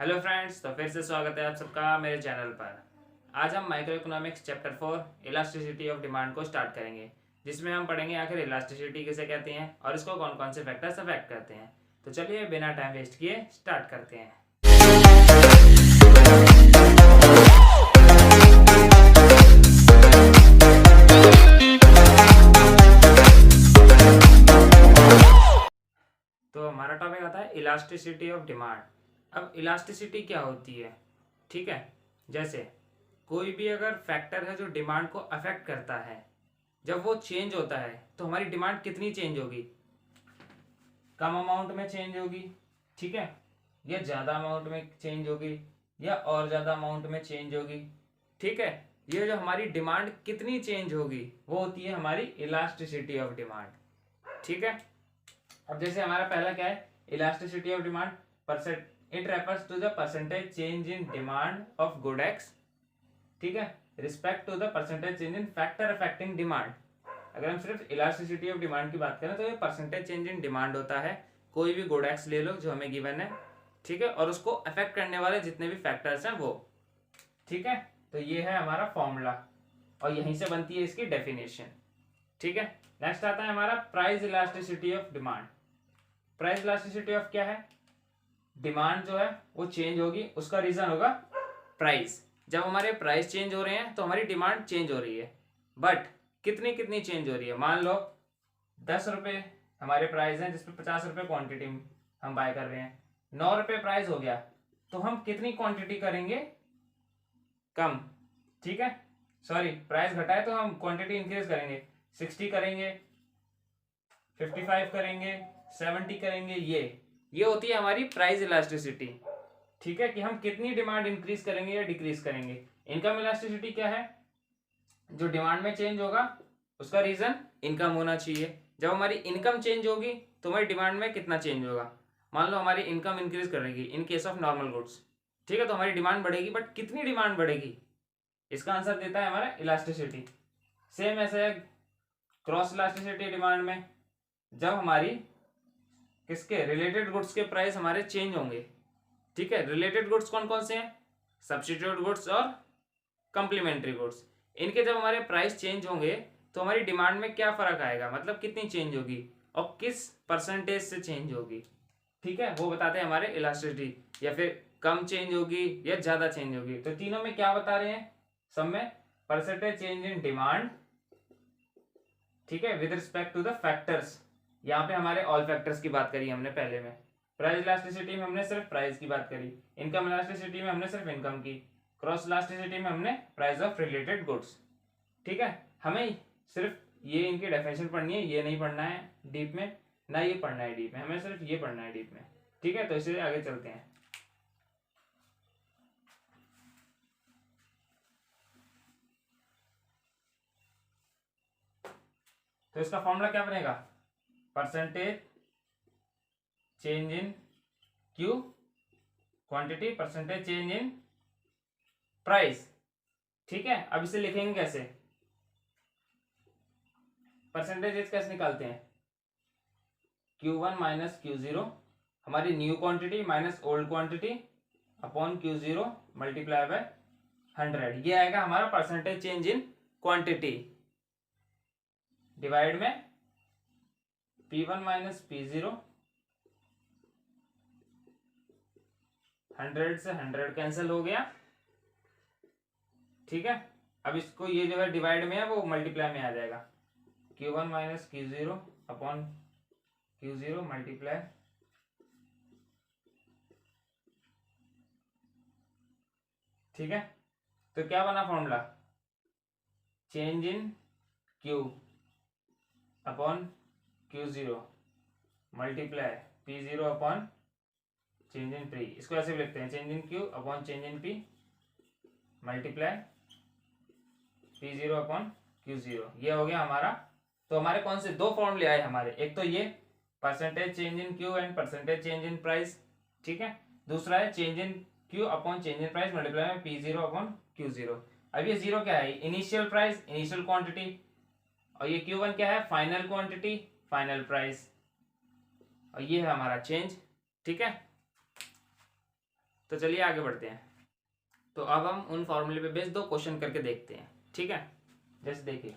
Hello friends, तो फिर से स्वागत है आप सबका मेरे चैनल पर। आज हम micro economics chapter 4 elasticity of demand को स्टार्ट करेंगे, जिसमें हम पढ़ेंगे आखिर इलास्टिसिटी किसे कहते हैं और इसको कौन कौन से फैक्टर्स अफेक्ट करते हैं। तो चलिए बिना टाइम वेस्ट किए स्टार्ट करते हैं। तो हमारा टॉपिक आता है इलास्टिसिटी ऑफ डिमांड। अब इलास्टिसिटी क्या होती है, ठीक है। जैसे कोई भी अगर फैक्टर है जो डिमांड को अफेक्ट करता है, जब वो चेंज होता है तो हमारी डिमांड कितनी चेंज होगी। कम अमाउंट में चेंज होगी, ठीक है, या ज़्यादा अमाउंट में चेंज होगी, या और ज़्यादा अमाउंट में चेंज होगी, ठीक है। ये जो हमारी डिमांड कितनी चेंज होगी वो होती है हमारी इलास्टिसिटी ऑफ डिमांड, ठीक है। अब जैसे हमारा पहला क्या है, elasticity of demand percent, it refers to the percentage change in demand of good X, ठीक है, respect to the percentage change in factor affecting demand. अगर हम सिर्फ इलास्टिसिटी ऑफ डिमांड की बात करें तो ये परसेंटेज चेंज इन डिमांड होता है। कोई भी गुड एक्स ले लो जो हमें गिवन है, ठीक है, और उसको अफेक्ट करने वाले जितने भी फैक्टर्स हैं वो, ठीक है। तो ये है हमारा फॉर्मूला और यहीं से बनती है इसकी डेफिनेशन, ठीक है। नेक्स्ट आता है हमारा price elasticity of demand. Price elasticity of क्या है, डिमांड जो है वो चेंज होगी, उसका रीजन होगा प्राइस। जब हमारे प्राइस चेंज हो रहे हैं तो हमारी डिमांड चेंज हो रही है, बट कितनी कितनी चेंज हो रही है। मान लो 10 रुपये हमारे प्राइस हैं जिसपे 50 रुपये क्वांटिटी हम बाय कर रहे हैं, 9 रुपये प्राइस हो गया तो हम कितनी क्वांटिटी करेंगे, कम, ठीक है। सॉरी, प्राइस घटा है तो हम क्वांटिटी इंक्रीज करेंगे, 60 करेंगे, 55 करेंगे, 70 करेंगे। ये होती है हमारी प्राइस इलास्टिसिटी, ठीक है, कि हम कितनी डिमांड इंक्रीज करेंगे या डिक्रीज करेंगे। इनकम इलास्टिसिटी क्या है, जो डिमांड में चेंज होगा उसका रीजन इनकम होना चाहिए। जब हमारी इनकम चेंज होगी तो हमारी डिमांड में कितना चेंज होगा। मान लो हमारी इनकम इंक्रीज करेगी in case of normal goods, ठीक है, तो हमारी डिमांड बढ़ेगी, बट कितनी डिमांड बढ़ेगी, इसका आंसर देता है हमारा इलास्टिसिटी। सेम ऐसे है क्रॉस इलास्टिसिटी डिमांड में, जब हमारी किसके रिलेटेड गुड्स के प्राइस हमारे चेंज होंगे, ठीक है। रिलेटेड गुड्स कौन कौन से हैं, सब्स्टिट्यूट गुड्स और कम्प्लीमेंट्री गुड्स। इनके जब हमारे प्राइस चेंज होंगे तो हमारी डिमांड में क्या फर्क आएगा, मतलब कितनी चेंज होगी और किस परसेंटेज से चेंज होगी, ठीक है, वो बताते हैं हमारे इलास्टिसिटी। या फिर कम चेंज होगी या ज्यादा चेंज होगी, तो तीनों में क्या बता रहे हैं, सब में परसेंटेज चेंज इन डिमांड, ठीक है, with respect to the factors. यहाँ पे हमारे ऑल फैक्टर्स की बात करी हमने पहले में। प्राइस इलास्टिसिटी में हमने सिर्फ प्राइस की बात करी, इनकम इलास्टिसिटी में हमने सिर्फ इनकम की, क्रॉस इलास्टिसिटी में हमने प्राइस ऑफ रिलेटेड गुड्स, ठीक है। हमें सिर्फ ये इनकी डेफिनेशन पढ़नी है, ये नहीं पढ़ना है डीप में, ना ये पढ़ना है डीप में, हमें सिर्फ ये पढ़ना है डीप में, ठीक है। तो इसलिए आगे चलते हैं। तो इसका फॉर्मूला क्या बनेगा, percentage change in Q quantity percentage change in price, ठीक है। अब इसे लिखेंगे कैसे, परसेंटेज कैसे निकालते हैं, Q1 माइनस Q0, हमारी new quantity minus old quantity upon Q0 multiply by 100, ये आएगा हमारा percentage change in quantity, divide में P1 माइनस P0, 100 से 100 कैंसिल हो गया, ठीक है। अब इसको ये जो है डिवाइड में है वो मल्टीप्लाई में आ जाएगा, Q1 minus Q0 upon Q0 multiply, ठीक है। तो क्या बना formula, change in Q upon Q0 multiply P0 upon change in P। इसको ऐसे भी लिखते हैं, change in Q upon change in P multiply P0 upon Q0, ये हो गया हमारा। तो हमारे कौन से दो फॉर्मूले आए हमारे, एक तो ये percentage change in Q and percentage change in price, ठीक है। दूसरा है change in Q upon change in price multiply में P0 अपॉन Q0। अब ये जीरो क्या है, इनिशियल प्राइस इनिशियल क्वांटिटी, और ये Q1 क्या है, फाइनल क्वांटिटी फाइनल प्राइस, और ये है हमारा चेंज, ठीक है। तो चलिए आगे बढ़ते हैं। तो अब हम उन फॉर्मूले पे बेस 2 क्वेश्चन करके देखते हैं, ठीक है। जैसे देखिए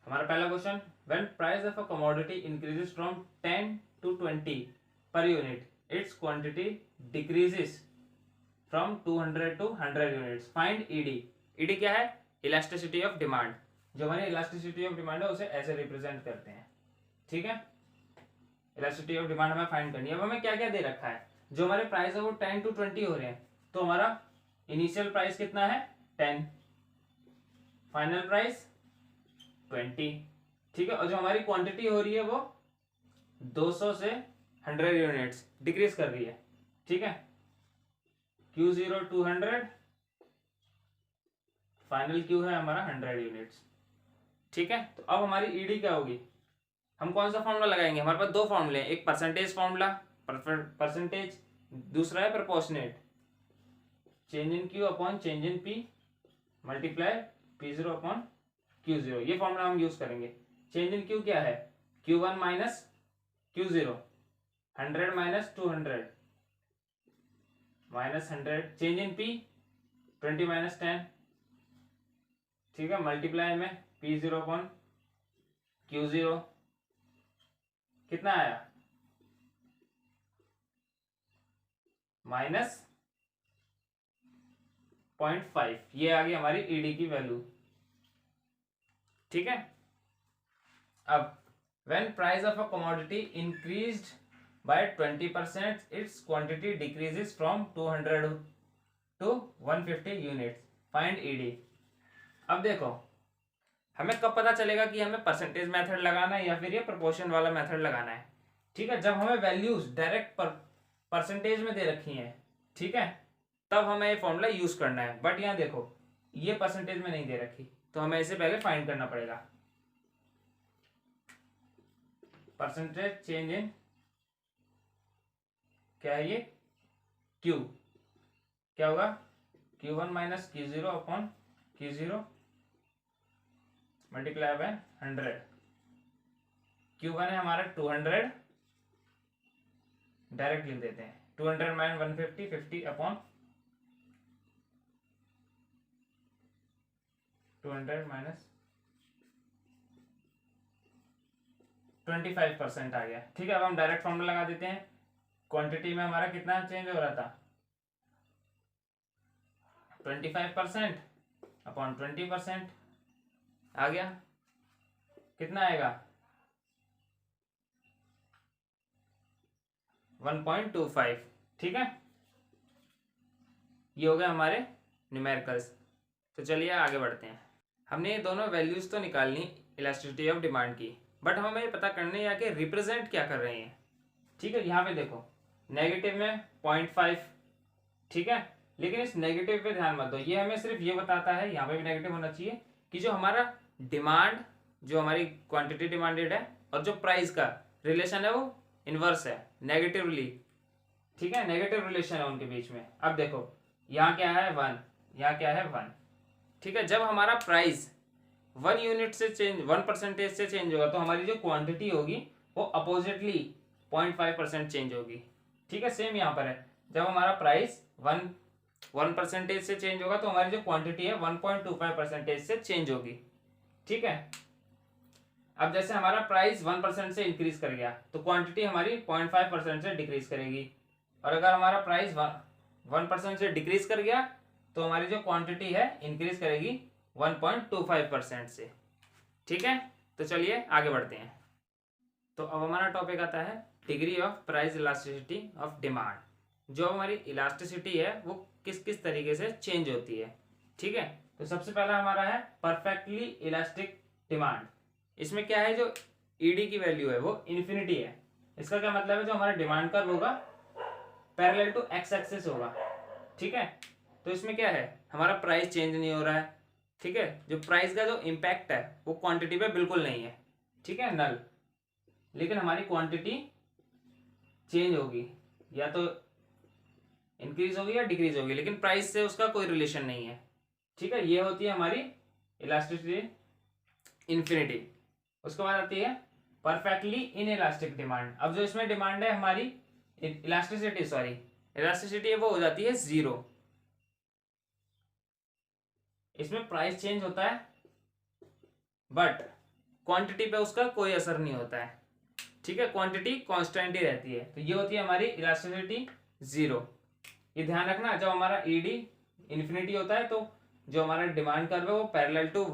हमारा पहला question, when price of a commodity increases from 10 to 20 per unit, it's quantity decreases from 200 to 100 units, find ED. ED क्या है? Elasticity of demand. जो हमारी इलास्टिसिटी ऑफ डिमांड है उसे ऐसे रिप्रेजेंट करते हैं, ठीक है। इलास्टिसिटी ऑफ डिमांड हमें फाइंड करनी है। अब हमें क्या क्या दे रखा है, जो हमारे प्राइस है वो 10 to 20 हो रहे हैं, तो हमारा इनिशियल प्राइस कितना है 10, फाइनल प्राइस 20, ठीक है। और जो हमारी क्वांटिटी हो रही है वो 200 से 100 यूनिट्स डिक्रीज कर रही है, ठीक है। Q0 200, फाइनल Q है हमारा 100 यूनिट्स, ठीक है। तो अब हमारी ईडी क्या होगी, हम कौन सा फॉर्मूला लगाएंगे? हमारे पास दो फॉर्मूले हैं, एक परसेंटेज फॉर्मूला परसेंटेज, दूसरा है proportionate, change in Q upon change in P multiply P0 upon Q0, ये फॉर्मूला हम यूज करेंगे। चेंज इन Q क्या है? Q1 minus Q0, 100 minus 200 minus 100, change in P 20 minus 10, ठीक है, मल्टीप्लाई में P0 अपॉन Q0, कितना आया? माइनस 0.5, ये आ गई हमारी ईडी की वैल्यू, ठीक है। अब when price of a commodity increased by 20%, it's quantity decreases from 200 to 150 units, find ED. अब देखो हमें कब पता चलेगा कि हमें परसेंटेज मेथड लगाना है या फिर ये प्रोपोर्शन वाला मेथड लगाना है, ठीक है। जब हमें वैल्यूज डायरेक्ट परसेंटेज में दे रखी हैं, ठीक है, तब हमें ये फॉर्मूला यूज करना है। बट यहाँ देखो ये परसेंटेज में नहीं दे रखी, तो हमें इसे पहले फाइंड करना पड़ेगा। परसेंटेज चेंज इन क्या है ये Q, क्या होगा? Q1 minus Q0 upon Q0 multiply by 100, Q1 है हमारा 200, डायरेक्ट लिख देते हैं 200 माइनस 150, 50 अपॉन 200 माइनस 25% आ गया, ठीक है। अब हम डायरेक्ट फॉर्मूला लगा देते हैं। क्वांटिटी में हमारा कितना चेंज हो रहा था? 25% अपॉन 20% आ गया, कितना आएगा? 1.25, ठीक है। ये हो गया हमारे न्यूमेरिकल्स। तो चलिए आगे बढ़ते हैं। हमने ये दोनों वैल्यूज तो निकालनी इलास्टिसिटी ऑफ डिमांड की, बट हमें ये पता करने या कि रिप्रेजेंट क्या कर रहे हैं, ठीक है। यहाँ पे देखो नेगेटिव में 0.5, ठीक है, लेकिन इस नेगेटिव पे ध्यान मत दो, ये हमें सिर्फ ये बताता है, यहाँ पे भी नेगेटिव होना चाहिए, कि जो हमारा डिमांड, जो हमारी क्वांटिटी डिमांडेड है और जो प्राइस का रिलेशन है वो इनवर्स है, नेगेटिवली, ठीक है, नेगेटिव रिलेशन है उनके बीच में। अब देखो यहाँ क्या है 1, यहाँ क्या है 1, ठीक है। जब हमारा प्राइस 1 यूनिट से चेंज 1% से चेंज होगा तो हमारी जो क्वांटिटी होगी वो अपोजिटली 0.5% चेंज होगी, ठीक है। सेम यहाँ पर है, जब हमारा प्राइस 1% से चेंज होगा तो हमारी जो क्वांटिटी है 1.25% से चेंज होगी, ठीक है। अब जैसे हमारा प्राइस 1% से इंक्रीज कर गया तो क्वांटिटी हमारी 0.5% से डिक्रीज करेगी, और अगर हमारा प्राइस 1% से डिक्रीज कर गया तो हमारी जो क्वांटिटी है इंक्रीज करेगी 1.25% से, ठीक है। तो चलिए आगे बढ़ते हैं। तो अब हमारा टॉपिक आता है degree of price elasticity of demand. जो हमारी इलास्टिसिटी है वो किस किस तरीके से चेंज होती है, ठीक है। तो सबसे पहला हमारा है परफेक्टली इलास्टिक डिमांड। इसमें क्या है, जो ईडी की वैल्यू है वो इन्फिनिटी है। इसका क्या मतलब है, जो हमारा डिमांड कर्व होगा पैरेलल टू एक्स एक्सिस होगा, ठीक है। तो इसमें क्या है, हमारा प्राइस चेंज नहीं हो रहा है, ठीक है। जो प्राइस का जो इम्पैक्ट है वो क्वांटिटी पे बिल्कुल नहीं है, ठीक है, नल। लेकिन हमारी क्वांटिटी चेंज होगी, या तो इंक्रीज होगी या डिक्रीज होगी, लेकिन प्राइस से उसका कोई रिलेशन नहीं है, ठीक है। ये होती है हमारी इलास्टिसिटी इन्फिनिटी। उसके बाद आती है परफेक्टली इन इलास्टिक डिमांड। अब जो इसमें डिमांड है हमारी इलास्टिसिटी, सॉरी इलास्टिसिटी है वो हो जाती है 0। इसमें प्राइस चेंज होता है बट क्वांटिटी पे उसका कोई असर नहीं होता है, ठीक है, क्वांटिटी कांस्टेंट ही रहती है। तो ये होती है हमारी इलास्टिसिटी 0। ये ध्यान रखना, जब हमारा ईडी इन्फिनिटी होता है तो जो हमारा डिमांड कर्व है वो पैरेलल टू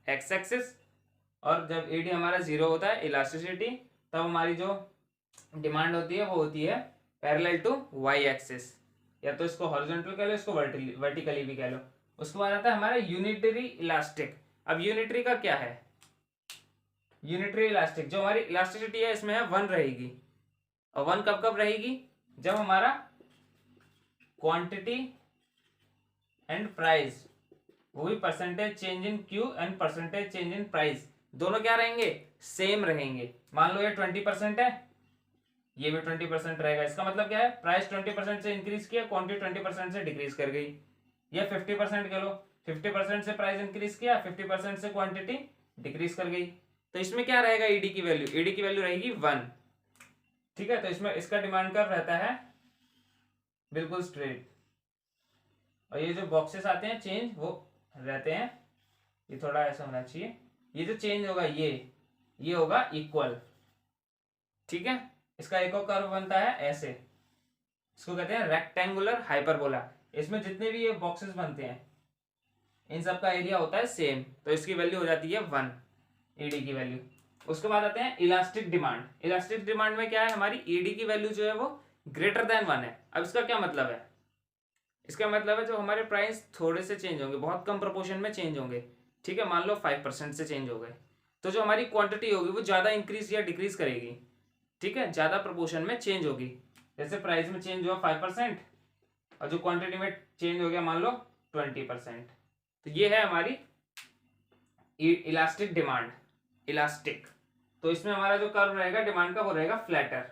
एक्स एक्सिस, और जब ईडी हमारा 0 होता है इलास्टिसिटी, तब हमारी जो डिमांड होती है वो होती है पैरेलल टू वाई एक्सिस, या तो इसको हॉरिजॉन्टल कह लो, इसको वर्टिकली भी कह लो। उसके बाद आता है हमारा यूनिटरी इलास्टिक। अब यूनिटरी का क्या है? यूनिटरी इलास्टिक, जो हमारी इलास्टिसिटी है इसमें है 1 रहेगी। और 1 कब कब रहेगी? जब हमारा क्वांटिटी एंड प्राइस, वो भी percentage change in Q and percentage change in price, दोनों क्या रहेंगे? सेम रहेंगे। मान लो ये 20% है, ये भी 20% रहेगा। इसका मतलब क्या है? प्राइस 20% से इंक्रीज किया, क्वांटिटी 20% से डिक्रीज कर गई। या 50% कह लो, 50% से प्राइस इंक्रीज किया, 50% से क्वांटिटी डिक्रीज कर गई। तो इसमें क्या रहेगा? ईडी की वैल्यू, ईडी की वैल्यू रहेगी 1, ठीक है। तो इसमें इसका डिमांड कर्व रहता है बिल्कुल स्ट्रेट, और ये जो बॉक्सेस आते हैं चेंज वो रहते हैं, ये थोड़ा ऐसा होना चाहिए, ये जो चेंज होगा ये होगा इक्वल, ठीक है। इसका एक और कर्व बनता है ऐसे, इसको कहते हैं रेक्टेंगुलर हाइपरबोला। इसमें जितने भी ये बॉक्सेस बनते हैं इन सब का एरिया होता है सेम, तो इसकी वैल्यू हो जाती है 1, ईडी की वैल्यू। उसके बाद आते हैं इलास्टिक डिमांड। इलास्टिक डिमांड में क्या है? हमारी ईडी की वैल्यू जो है वो ग्रेटर देन 1 है। अब इसका क्या मतलब है? इसका मतलब है जो हमारे प्राइस थोड़े से चेंज होंगे, बहुत कम प्रोपोर्शन में चेंज होंगे, ठीक है, मान लो 5% से चेंज हो गए, तो जो हमारी क्वांटिटी होगी वो ज़्यादा इंक्रीज या डिक्रीज करेगी, ठीक है, ज़्यादा प्रोपोर्शन में चेंज होगी। जैसे प्राइस में चेंज हुआ 5% और जो क्वांटिटी में चेंज हो गया मान लो 20%। तो ये है हमारी इलास्टिक डिमांड, इलास्टिक। तो इसमें हमारा जो कर्व रहेगा डिमांड का वो रहेगा फ्लैटर,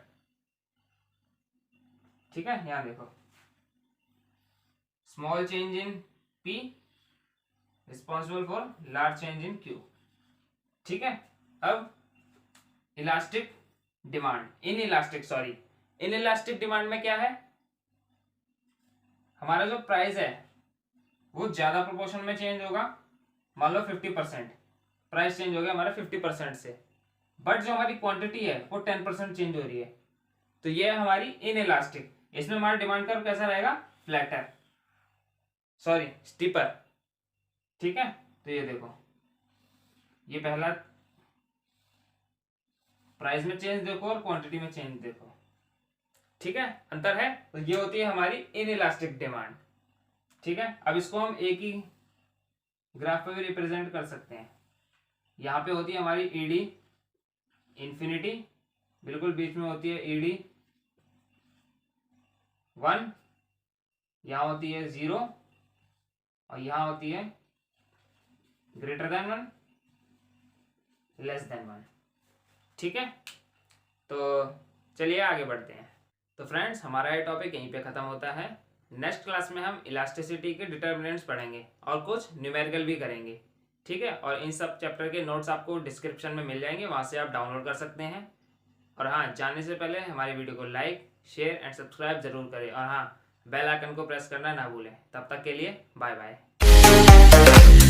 ठीक है। यहां देखो, small change in P responsible for large change in Q, ठीक है। अब elastic demand, in elastic demand में क्या है? हमारा जो प्राइस है वो ज्यादा प्रोपोर्शन में चेंज होगा, मान लो 50% प्राइस चेंज हो गया हमारा 50% से, बट जो हमारी क्वांटिटी है वो 10% चेंज हो रही है, तो ये है हमारी इन इलास्टिक। इसमें हमारा डिमांड कर्व कैसा रहेगा? फ्लैटर, सॉरी स्टीपर, ठीक है। तो ये देखो, ये पहला प्राइस में चेंज देखो और क्वांटिटी में चेंज देखो, ठीक है, अंतर है। तो ये होती है हमारी इन इलास्टिक डिमांड, ठीक है। अब इसको हम एक ही ग्राफ पे भी रिप्रेजेंट कर सकते हैं। यहाँ पे होती है हमारी ईडी इन्फिनिटी, बिल्कुल बीच में होती है ईडी 1, यहाँ होती है 0 और यहाँ होती है ग्रेटर देन 1, लेस देन 1, ठीक है। तो चलिए आगे बढ़ते हैं। तो फ्रेंड्स, हमारा ये टॉपिक यहीं पे ख़त्म होता है। नेक्स्ट क्लास में हम इलास्टिसिटी के डिटर्मिनेंट्स पढ़ेंगे और कुछ न्यूमेरिकल भी करेंगे, ठीक है। और इन सब चैप्टर के नोट्स आपको डिस्क्रिप्शन में मिल जाएंगे, वहाँ से आप डाउनलोड कर सकते हैं। और हाँ, जाने से पहले हमारी वीडियो को लाइक, शेयर एंड सब्सक्राइब जरूर करें, और हाँ, बेल आइकन को प्रेस करना ना भूलें। तब तक के लिए बाय बाय।